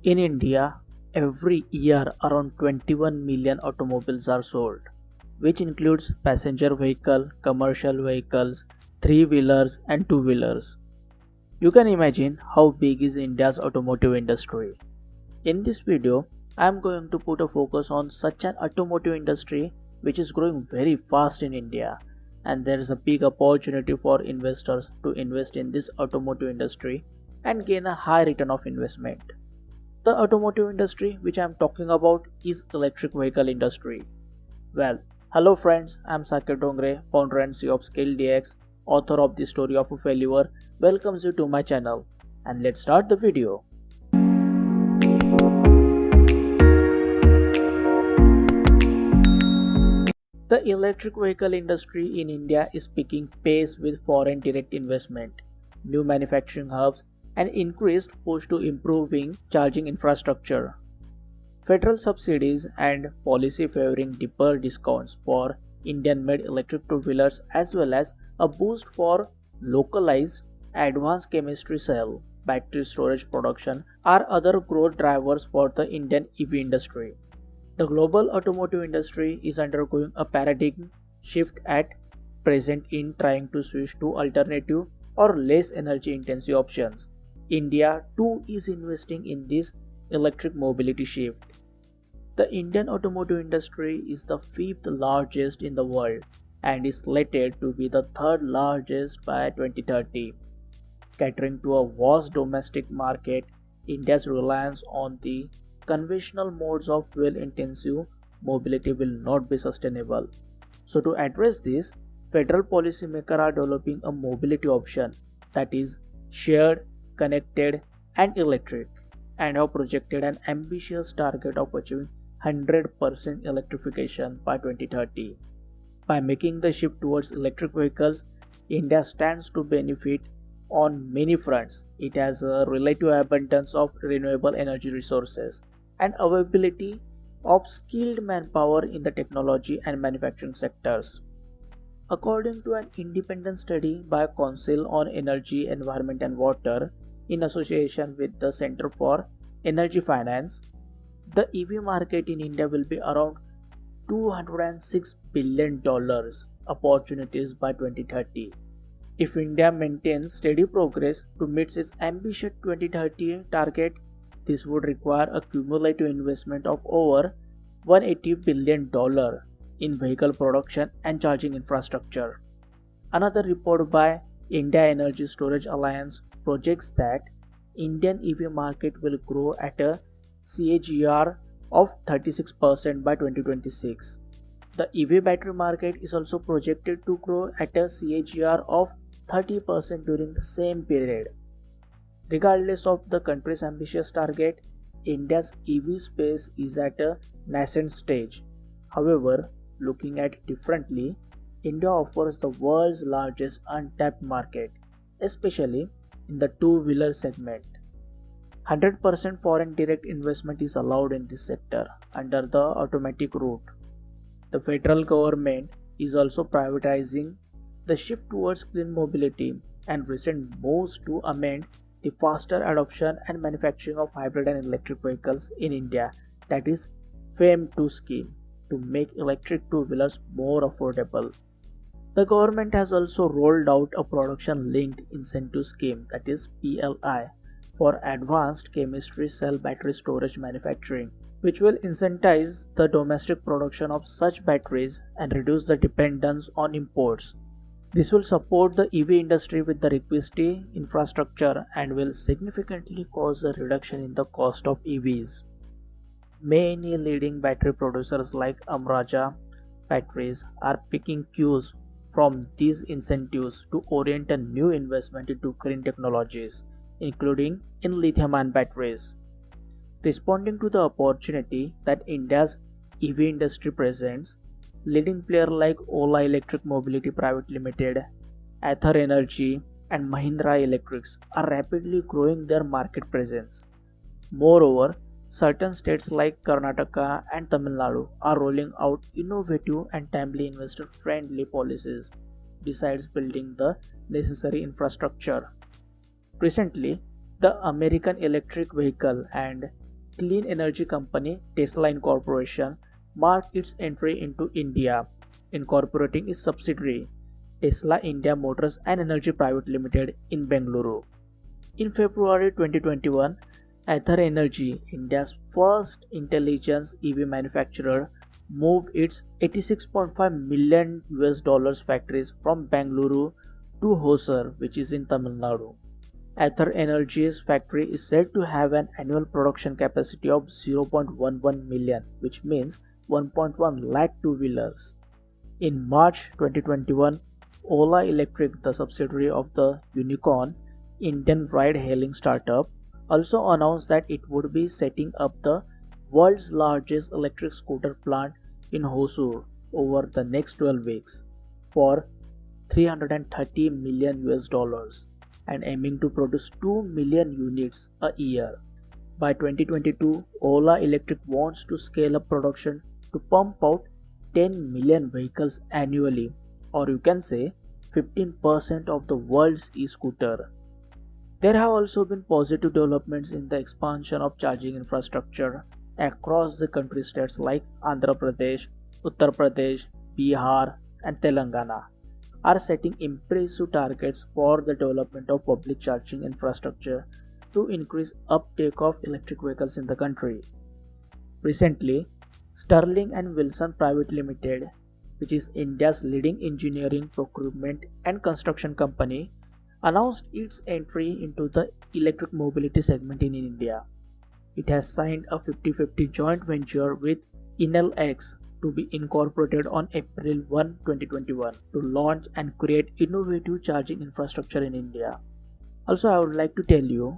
In India, every year around 21 million automobiles are sold, which includes passenger vehicle, commercial vehicles, three-wheelers and two-wheelers. You can imagine how big is India's automotive industry. In this video, I am going to put a focus on such an automotive industry which is growing very fast in India, and there is a big opportunity for investors to invest in this automotive industry and gain a high return of investment. The automotive industry which I am talking about is electric vehicle industry. Well, hello friends, I am Saket Dongre, founder and CEO of SkillDx, author of The Story of a Failure, welcomes you to my channel, and let's start the video. The electric vehicle industry in India is picking pace with foreign direct investment, new manufacturing hubs, and increased push to improving charging infrastructure. Federal subsidies and policy favoring deeper discounts for Indian-made electric two-wheelers as well as a boost for localized advanced chemistry cell battery storage production are other growth drivers for the Indian EV industry. The global automotive industry is undergoing a paradigm shift at present in trying to switch to alternative or less energy intensive options. India too is investing in this electric mobility shift. The Indian automotive industry is the fifth largest in the world and is slated to be the third largest by 2030. Catering to a vast domestic market, India's reliance on the conventional modes of fuel-intensive mobility will not be sustainable. So to address this, federal policymakers are developing a mobility option that is shared, connected and electric, and have projected an ambitious target of achieving 100% electrification by 2030. By making the shift towards electric vehicles, India stands to benefit on many fronts. It has a relative abundance of renewable energy resources and availability of skilled manpower in the technology and manufacturing sectors. According to an independent study by Council on Energy, Environment and Water in association with the Center for Energy Finance, the EV market in India will be around $206 billion opportunities by 2030. If India maintains steady progress to meet its ambitious 2030 target, this would require a cumulative investment of over $180 billion in vehicle production and charging infrastructure. Another report by India Energy Storage Alliance projects that Indian EV market will grow at a CAGR of 36% by 2026. The EV battery market is also projected to grow at a CAGR of 30% during the same period. Regardless of the country's ambitious target, India's EV space is at a nascent stage. However, looking at it differently, India offers the world's largest untapped market, especially in the two-wheeler segment. 100% foreign direct investment is allowed in this sector under the automatic route. The federal government is also privatizing the shift towards clean mobility, and recent moves to amend the faster adoption and manufacturing of hybrid and electric vehicles in India, that is FAME2 scheme, to make electric two-wheelers more affordable. The government has also rolled out a production linked incentive scheme, that is PLI, for advanced chemistry cell battery storage manufacturing, which will incentivize the domestic production of such batteries and reduce the dependence on imports. This will support the EV industry with the requisite infrastructure and will significantly cause a reduction in the cost of EVs. Many leading battery producers like Amraja Batteries are picking cues from these incentives to orient a new investment into green technologies, including in lithium-ion batteries. Responding to the opportunity that India's EV industry presents, leading players like Ola Electric Mobility Private Limited, Ather Energy, and Mahindra Electrics are rapidly growing their market presence. Moreover, certain states like Karnataka and Tamil Nadu are rolling out innovative and timely investor-friendly policies, besides building the necessary infrastructure. Recently, the American Electric Vehicle and clean energy company Tesla Incorporation marked its entry into India, incorporating its subsidiary Tesla India Motors and Energy Private Limited in Bengaluru. In February 2021, Ather Energy, India's first intelligence EV manufacturer, moved its $86.5 million factories from Bengaluru to Hosur, which is in Tamil Nadu. Ather Energy's factory is said to have an annual production capacity of 0.11 million, which means 1.1 lakh two-wheelers. In March 2021, Ola Electric, the subsidiary of the unicorn Indian ride-hailing startup, also announced that it would be setting up the world's largest electric scooter plant in Hosur over the next 12 weeks for $330 million and aiming to produce 2 million units a year. By 2022, Ola Electric wants to scale up production to pump out 10 million vehicles annually, or you can say 15% of the world's e-scooter. There have also been positive developments in the expansion of charging infrastructure across the country. States like Andhra Pradesh, Uttar Pradesh, Bihar, and Telangana are setting impressive targets for the development of public charging infrastructure to increase uptake of electric vehicles in the country. Recently, Sterling and Wilson Private Limited, which is India's leading engineering, procurement and construction company, announced its entry into the electric mobility segment in India. It has signed a 50-50 joint venture with ENEL-X to be incorporated on April 1, 2021 to launch and create innovative charging infrastructure in India. Also, I would like to tell you,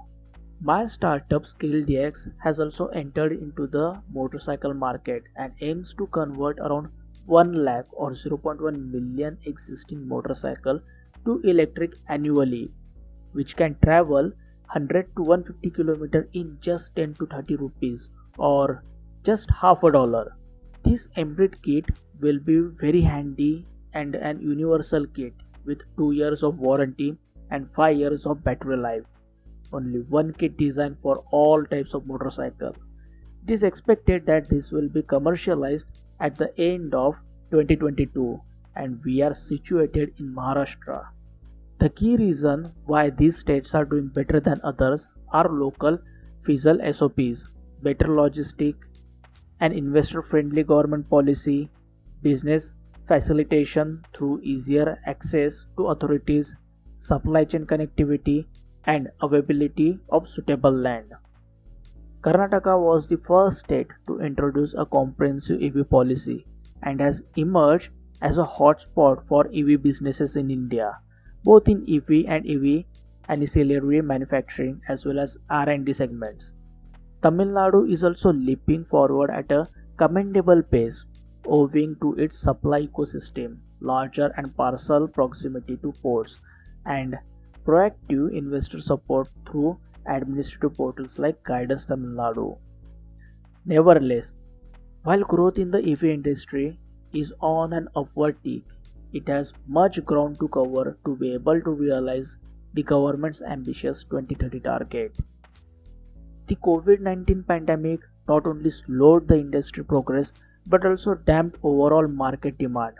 my startup SkillDx has also entered into the motorcycle market and aims to convert around 1 lakh or 0.1 million existing motorcycle to electric annually, which can travel 100 to 150 km in just 10 to 30 rupees or just half a dollar. This embedded kit will be very handy and an universal kit with 2 years of warranty and 5 years of battery life. Only one kit designed for all types of motorcycle. It is expected that this will be commercialized at the end of 2022 and we are situated in Maharashtra. The key reason why these states are doing better than others are local fiscal SOPs, better logistic and investor-friendly government policy, business facilitation through easier access to authorities, supply chain connectivity and availability of suitable land. Karnataka was the first state to introduce a comprehensive EV policy and has emerged as a hotspot for EV businesses in India, both in EV and EV ancillary manufacturing as well as R&D segments. Tamil Nadu is also leaping forward at a commendable pace owing to its supply ecosystem, larger and parcel proximity to ports, and proactive investor support through administrative portals like Guidance Tamil Nadu. Nevertheless, while growth in the EV industry is on an upward tick, it has much ground to cover to be able to realize the government's ambitious 2030 target. The COVID-19 pandemic not only slowed the industry progress but also damped overall market demand.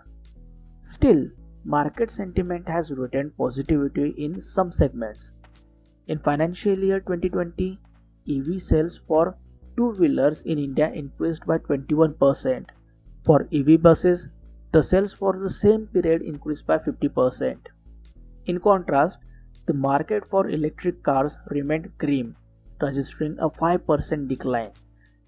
Still, market sentiment has retained positivity in some segments. In financial year 2020, EV sales for two-wheelers in India increased by 21%. For EV buses, the sales for the same period increased by 50%. In contrast, the market for electric cars remained grim, registering a 5% decline.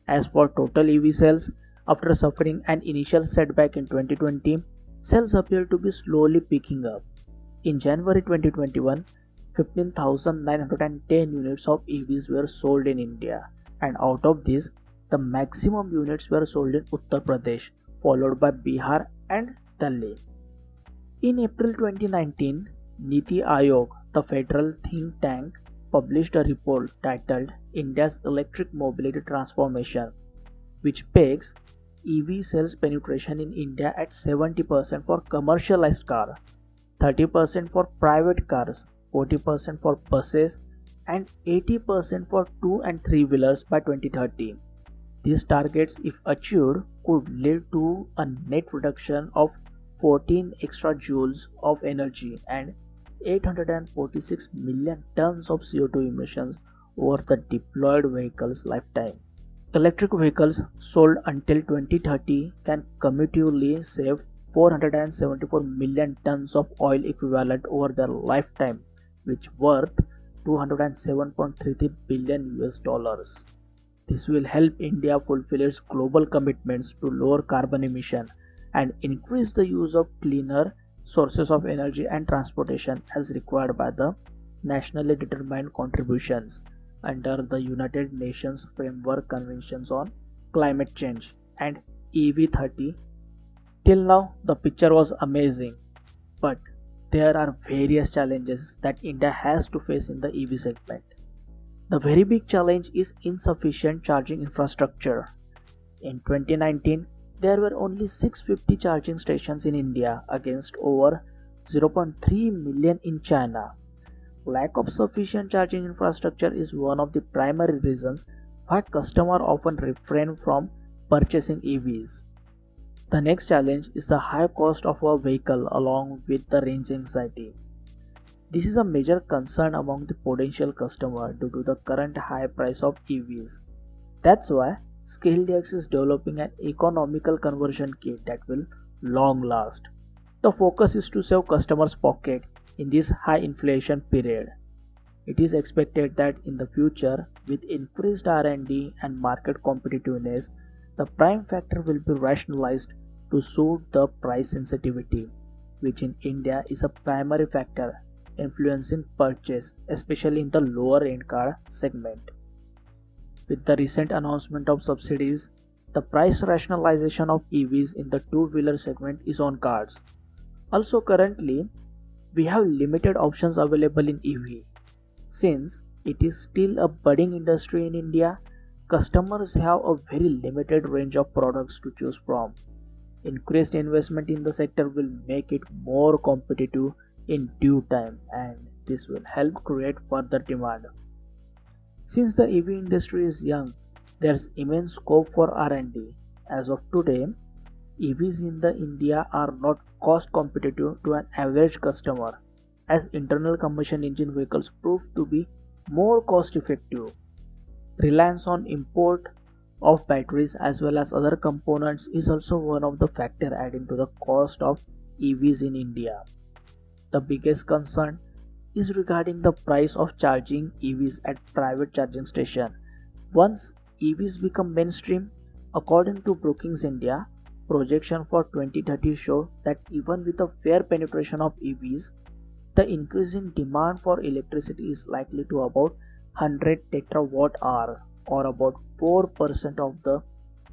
As for total EV sales, after suffering an initial setback in 2020, sales appear to be slowly picking up. In January 2021, 15,910 units of EVs were sold in India, and out of these, the maximum units were sold in Uttar Pradesh, followed by Bihar and Delhi. In April 2019, Niti Aayog, the federal think tank, published a report titled India's Electric Mobility Transformation, which pegs EV sales penetration in India at 70% for commercialized cars, 30% for private cars, 40% for buses, and 80% for 2 and 3 wheelers by 2030. These targets, if achieved, could lead to a net reduction of 14 extra joules of energy and 846 million tons of CO2 emissions over the deployed vehicle's lifetime. Electric vehicles sold until 2030 can cumulatively save 474 million tons of oil equivalent over their lifetime, which worth 207.33 billion US dollars. This will help India fulfill its global commitments to lower carbon emission and increase the use of cleaner sources of energy and transportation as required by the nationally determined contributions under the United Nations Framework Conventions on Climate Change and EV30. Till now, the picture was amazing, but there are various challenges that India has to face in the EV segment. The very big challenge is insufficient charging infrastructure. In 2019, there were only 650 charging stations in India against over 0.3 million in China. Lack of sufficient charging infrastructure is one of the primary reasons why customers often refrain from purchasing EVs. The next challenge is the high cost of a vehicle along with the range anxiety. This is a major concern among the potential customer due to the current high price of EVs. That's why SkillDx is developing an economical conversion kit that will long last. The focus is to save customers' pocket in this high inflation period. It is expected that in the future, with increased R&D and market competitiveness, the prime factor will be rationalized to suit the price sensitivity, which in India is a primary factor influencing purchase, especially in the lower end car segment. With the recent announcement of subsidies, the price rationalization of EVs in the two-wheeler segment is on cards. Also currently, we have limited options available in EV. Since it is still a budding industry in India, customers have a very limited range of products to choose from. Increased investment in the sector will make it more competitive in due time, and this will help create further demand. Since the EV industry is young, there's immense scope for R&D. As of today, EVs in the India are not cost competitive to an average customer, as internal combustion engine vehicles prove to be more cost effective. Reliance on import of batteries as well as other components is also one of the factors adding to the cost of EVs in India. The biggest concern is regarding the price of charging EVs at private charging stations. Once EVs become mainstream, according to Brookings India, projection for 2030 show that even with a fair penetration of EVs, the increasing demand for electricity is likely to about 100 tetrawatt hour or about 4% of the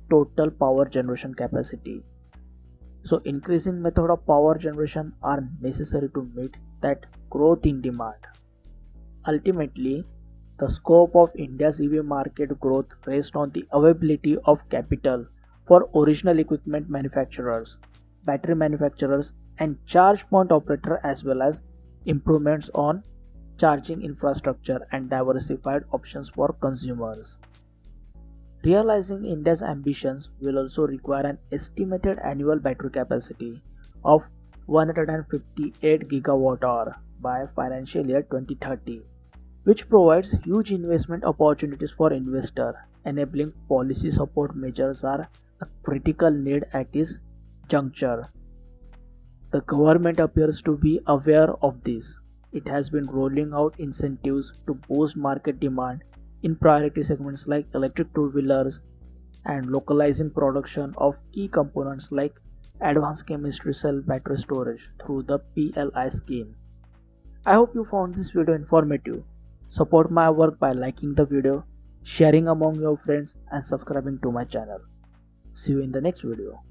total power generation capacity. So increasing method of power generation are necessary to meet that growth in demand. Ultimately, the scope of India's EV market growth rests on the availability of capital for original equipment manufacturers, battery manufacturers and charge point operator, as well as improvements on charging infrastructure and diversified options for consumers. Realizing India's ambitions will also require an estimated annual battery capacity of 158 gigawatt-hour by financial year 2030, which provides huge investment opportunities for investors. Enabling policy support measures are a critical need at this juncture. The government appears to be aware of this. It has been rolling out incentives to boost market demand in priority segments like electric two-wheelers and localizing production of key components like advanced chemistry cell battery storage through the PLI scheme. I hope you found this video informative. Support my work by liking the video, sharing among your friends and subscribing to my channel. See you in the next video.